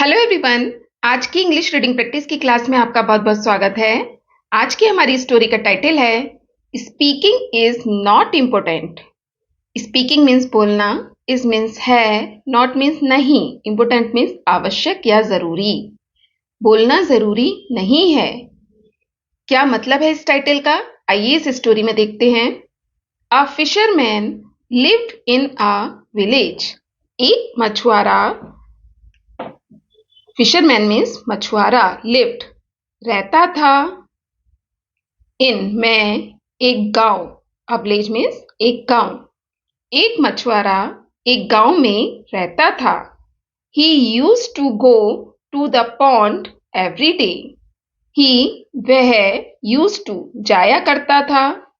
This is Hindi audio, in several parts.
Hello everyone. आज की इंग्लिश रीडिंग प्रैक्टिस की क्लास में आपका बहुत-बहुत स्वागत है। आज की हमारी स्टोरी का टाइटल है speaking is not important. Speaking means बोलना, इज मीन्स है, नॉट मीन्स नहीं, इम्पोर्टेंट मीन्स आवश्यक या जरूरी। बोलना जरूरी नहीं है। क्या मतलब है इस टाइटल का? आइए इस स्टोरी में देखते हैं। A fisherman lived in a village. एक मछुआरा, फिशरमैन मीन्स मछुआरा, लिव्ड रहता था, इन में एक गांव, अ विलेज मीन्स एक गांव। एक मछुआरा एक गांव में रहता था। He use to go to the pond every day. He वह यूज टू जाया करता था।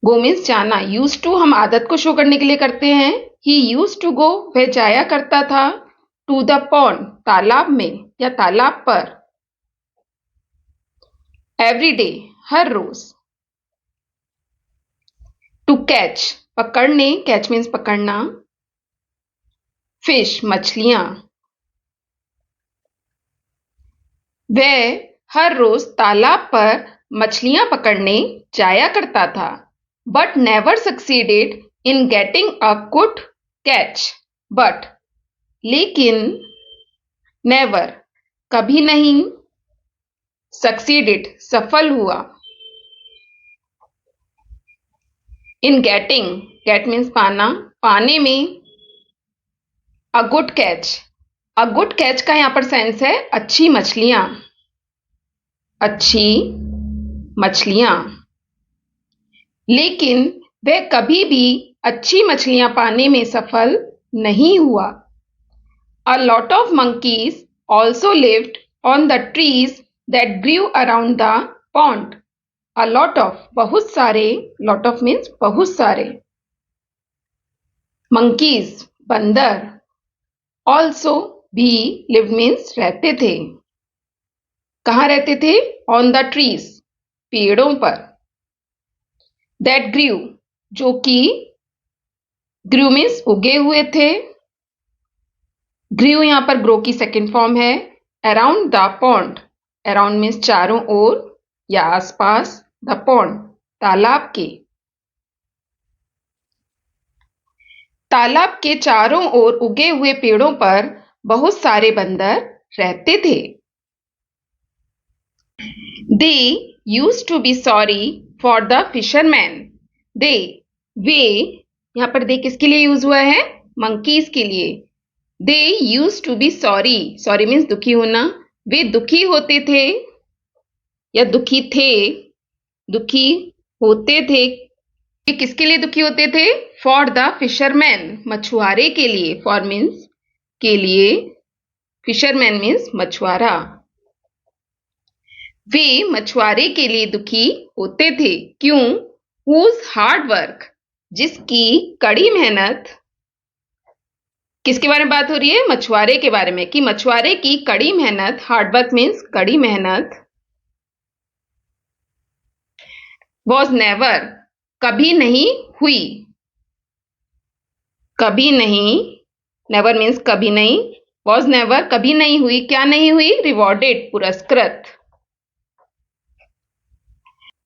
गो मीन्स जाना, यूज टू हम आदत को शो करने के लिए करते हैं। ही यूज टू गो वह जाया करता था, टू द पॉन्ड तालाब में या तालाब पर, एवरी डे हर रोज। टू कैच पकड़ने, कैच मीन्स पकड़ना, फिश मछलियां। वह हर रोज तालाब पर मछलियां पकड़ने जाया करता था, but never succeeded in getting a good catch. But लेकिन, नेवर कभी नहीं, सक्सीडेड सफल हुआ, इन गेटिंग, गेट मीन्स पाना, पाने में, a good catch. A good catch का यहां पर सेंस है अच्छी मछलियां, अच्छी मछलियां। लेकिन वह कभी भी अच्छी मछलियां पाने में सफल नहीं हुआ। A lot of monkeys also lived on the trees that grew around the pond. A lot of बहुत सारे, लॉट ऑफ मीन्स बहुत सारे, मंकीज बंदर, ऑल्सो भी, लिव्ड मीन्स रहते थे। कहाँ रहते थे? ऑन द ट्रीज पेड़ों पर। दैट ग्रू जो कि, ग्रू मीन्स उगे हुए थे। ग्रू यहां पर ग्रो की सेकेंड फॉर्म है। Around the pond, around means चारों ओर या आसपास, द पॉन्ड तालाब के। तालाब के चारों ओर उगे हुए पेड़ों पर बहुत सारे बंदर रहते थे। They used to be sorry for the fisherman. They, वे, यहां पर दे किसके लिए यूज हुआ है? मंकीज के लिए। They used to be sorry, sorry means दुखी होना। वे दुखी होते थे या दुखी थे, दुखी होते थे। वे किसके लिए दुखी होते थे? फॉर द फिशरमैन, मछुआरे के लिए। फॉर मीन्स के लिए, फिशरमैन मीन्स मछुआरा। वे मछुआरे के लिए दुखी होते थे। क्यों? हुज हार्ड वर्क, जिसकी कड़ी मेहनत, किसके बारे में बात हो रही है? मछुआरे के बारे में, कि मछुआरे की कड़ी मेहनत, हार्ड वर्क मीन्स कड़ी मेहनत, वॉज नेवर कभी नहीं हुई, कभी नहीं, नेवर मीन्स कभी नहीं, वॉज नेवर कभी नहीं हुई, क्या नहीं हुई? रिवॉर्डेड पुरस्कृत।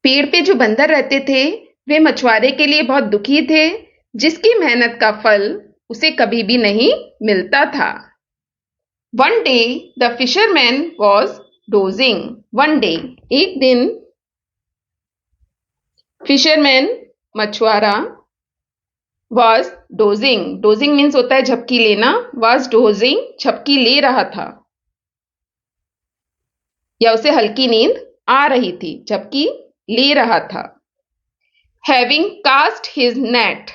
पेड़ पे जो बंदर रहते थे वे मछुआरे के लिए बहुत दुखी थे, जिसकी मेहनत का फल उसे कभी भी नहीं मिलता था। One day the fisherman was dosing. One day एक दिन, फिशरमैन मछुआरा, वॉज डोजिंग, डोजिंग मीन्स होता है झपकी लेना, वॉज डोजिंग झपकी ले रहा था या उसे हल्की नींद आ रही थी, झपकी ले रहा था। हैविंग कास्ट हिज नेट,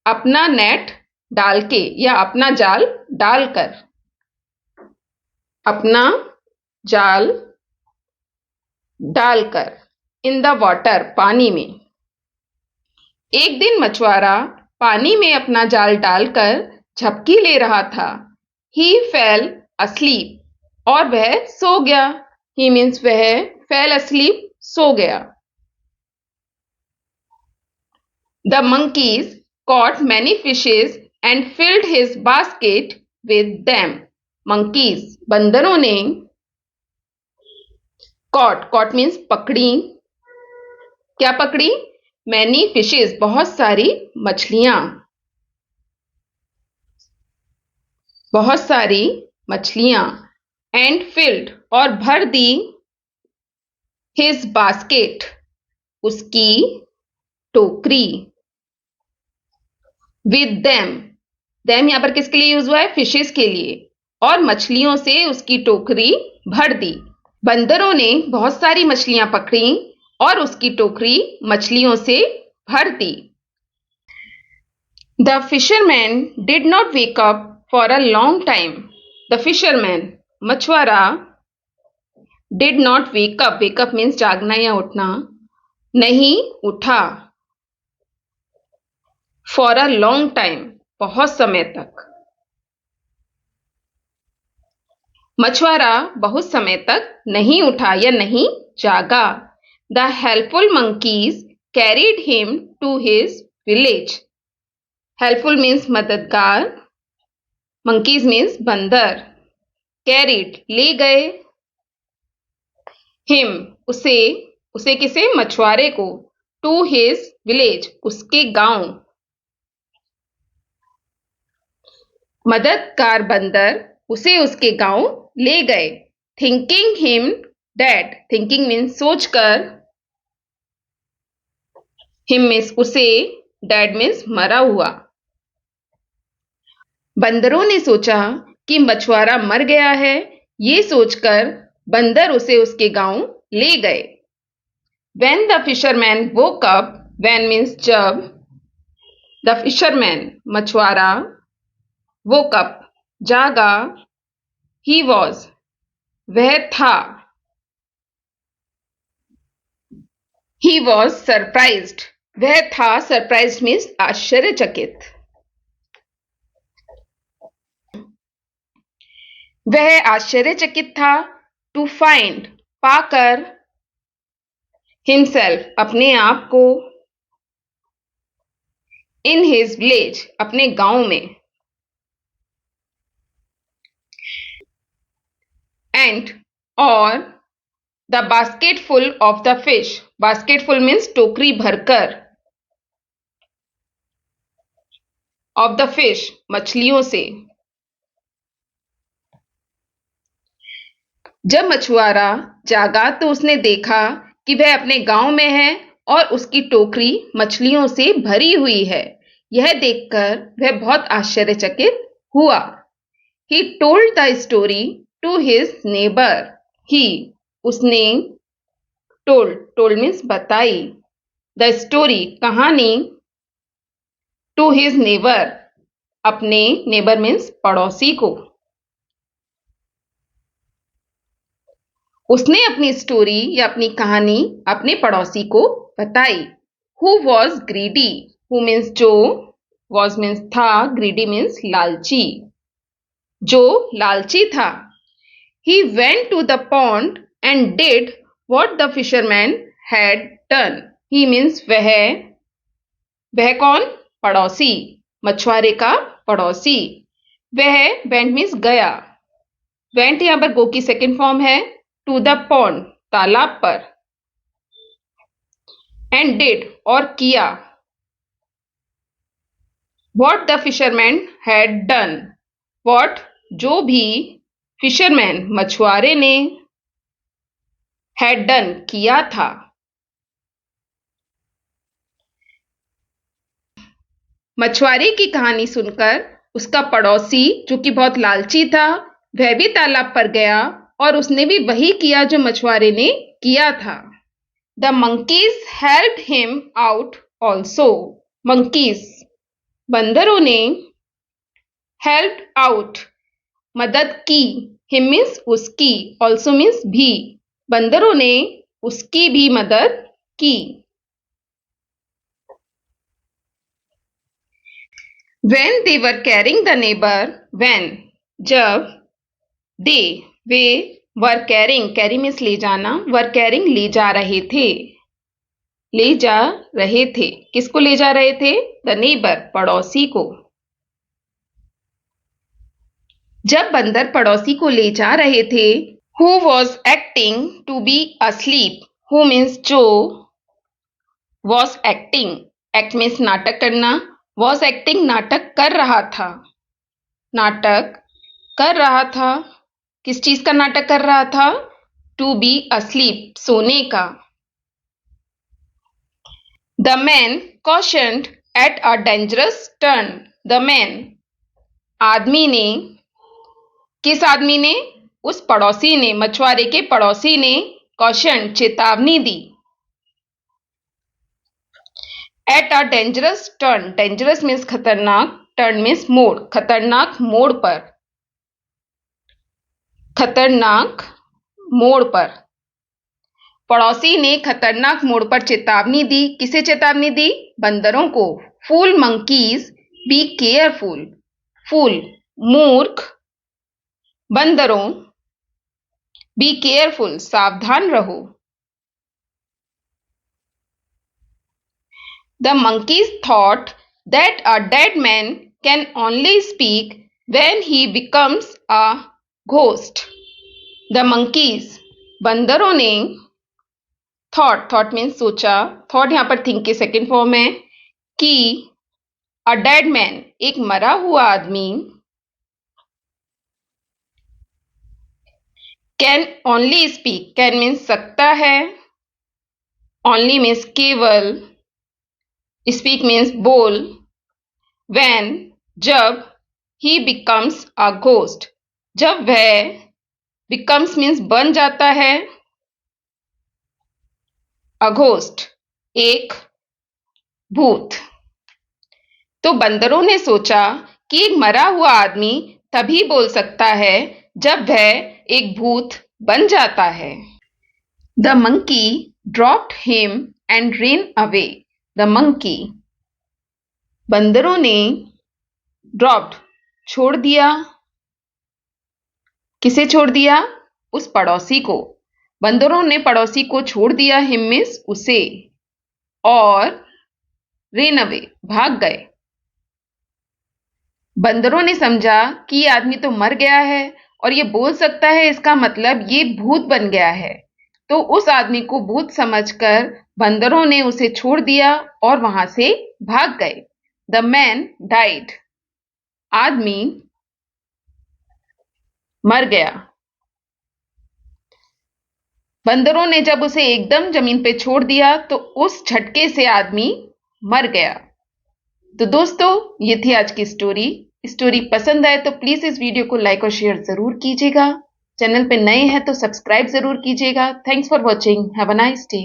अपना नेट डाल के या अपना जाल डालकर, अपना जाल डालकर, इन द वाटर पानी में। एक दिन मछुआरा पानी में अपना जाल डालकर झपकी ले रहा था। ही फेल अस्लीप, और वह सो गया। ही मीन्स वह, फेल अस्लीप सो गया। The monkeys caught many fishes and filled his basket with them. Monkeys, बंदरों ने caught means पकड़ी, क्या पकड़ी? Many fishes, बहुत सारी मछलियां, बहुत सारी मछलियां, and filled और भर दी his basket, उसकी टोकरी, with them यहां पर किसके लिए यूज हुआ है? फिशेस के लिए, और मछलियों से उसकी टोकरी भर दी। बंदरों ने बहुत सारी मछलियां पकड़ी और उसकी टोकरी मछलियों से भर दी। The fisherman did not wake up for a long time. The fisherman, मछुआरा, did not wake up means जागना या उठना, नहीं उठा, फॉर अ लॉन्ग टाइम, बहुत समय तक। मछुआरा बहुत समय तक नहीं उठा या नहीं जागा। The helpful monkeys carried him to his village. Helpful means मददगार, मंकीज मीन्स बंदर, कैरीड ले गए, हिम उसे किसे? मछुआरे को, टू हिज विलेज उसके गांव। मददगार बंदर उसे उसके गांव ले गए। Thinking him dead, thinking means सोचकर, हिम मीन्स उसे, डेड मीन्स मरा हुआ। बंदरों ने सोचा कि मछुआरा मर गया है, ये सोचकर बंदर उसे उसके गांव ले गए। When the fisherman woke up, when means जब, the fisherman मछुआरा, woke up जागा, he was वह था, he was surprised वह था, surprised means आश्चर्यचकित, वह आश्चर्यचकित था, to find पाकर, himself अपने आप को, in his village अपने गांव में, and और the basket full of the fish, basket full means टोकरी भरकर, of the fish मछलियों से। जब मछुआरा जागा तो उसने देखा कि वह अपने गांव में है और उसकी टोकरी मछलियों से भरी हुई है। यह देखकर वह बहुत आश्चर्यचकित हुआ। He told the story to his neighbor. He उसने told means बताई, the story कहानी, to his neighbor अपने neighbor means पड़ोसी को। उसने अपनी स्टोरी या अपनी कहानी अपने पड़ोसी को बताई। Who was greedy? Who means जो, was means था, greedy means लालची, जो लालची था। He went to the pond and did what the fisherman had done. He means वह कौन? पड़ोसी, मछुआरे का पड़ोसी। वह went means गया, went यहां पर गो की सेकेंड फॉर्म है, to the pond तालाब पर, and did और किया, what the fisherman had done, what जो भी, fisherman मछुआरे ने, had done किया था। मछुआरे की कहानी सुनकर उसका पड़ोसी जो कि बहुत लालची था, वह भी तालाब पर गया और उसने भी वही किया जो मछुआरे ने किया था। The monkeys helped him out also. Monkeys बंदरों ने helped out मदद की, him means उसकी, also means भी, बंदरों ने उसकी भी मदद की। When they were carrying the neighbor, when जब, they way, were carry means ले जाना, were carrying ले जा रहे थे, ले जा रहे थे, किसको ले जा रहे थे? the neighbor पड़ोसी को। जब बंदर पड़ोसी को ले जा रहे थे, who was acting to be asleep, who means जो, was acting, act means नाटक करना, was acting नाटक कर रहा था, नाटक कर रहा था, किस चीज का नाटक कर रहा था? to be asleep, सोने का। The man cautioned at a dangerous turn. The man, आदमी ने, किस आदमी ने? उस पड़ोसी ने, मछुआरे के पड़ोसी ने कॉशन, चेतावनी दी। At a dangerous turn, dangerous means खतरनाक, टर्न मीन्स मोड़, खतरनाक मोड़ पर, खतरनाक मोड़ पर। पड़ोसी ने खतरनाक मोड़ पर चेतावनी दी। किसे चेतावनी दी? बंदरों को। फूल मंकीज बी केयरफुल, फूल मूर्ख, बंदरों बी केयरफुल, सावधान रहो। The monkeys thought that a dead man can only speak when he becomes a ghost. The monkeys, बंदरों ने thought means सोचा, thought यहाँ पर think के सेकेंड फॉर्म है, कि a dead man, एक मरा हुआ आदमी, can only speak, can means सकता है, only means केवल, speak means बोल, when जब, he becomes a ghost, जब वह, becomes means बन जाता है, a ghost एक भूत। तो बंदरों ने सोचा कि एक मरा हुआ आदमी तभी बोल सकता है जब वह एक भूत बन जाता है। The monkey dropped him and ran away. The monkey, बंदरों ने dropped, छोड़ दिया। किसे छोड़ दिया? उस पड़ोसी को। बंदरों ने पड़ोसी को छोड़ दिया, him means उसे, और ran away, भाग गए। बंदरों ने समझा कि ये आदमी तो मर गया है और ये बोल सकता है, इसका मतलब ये भूत बन गया है। तो उस आदमी को भूत समझकर बंदरों ने उसे छोड़ दिया और वहां से भाग गए। द मैन डाइड, आदमी मर गया। बंदरों ने जब उसे एकदम जमीन पे छोड़ दिया तो उस झटके से आदमी मर गया। तो दोस्तों, ये थी आज की स्टोरी पसंद आए तो प्लीज इस वीडियो को लाइक और शेयर जरूर कीजिएगा। चैनल पे नए हैं तो सब्सक्राइब जरूर कीजिएगा। Thanks for watching, have a nice day.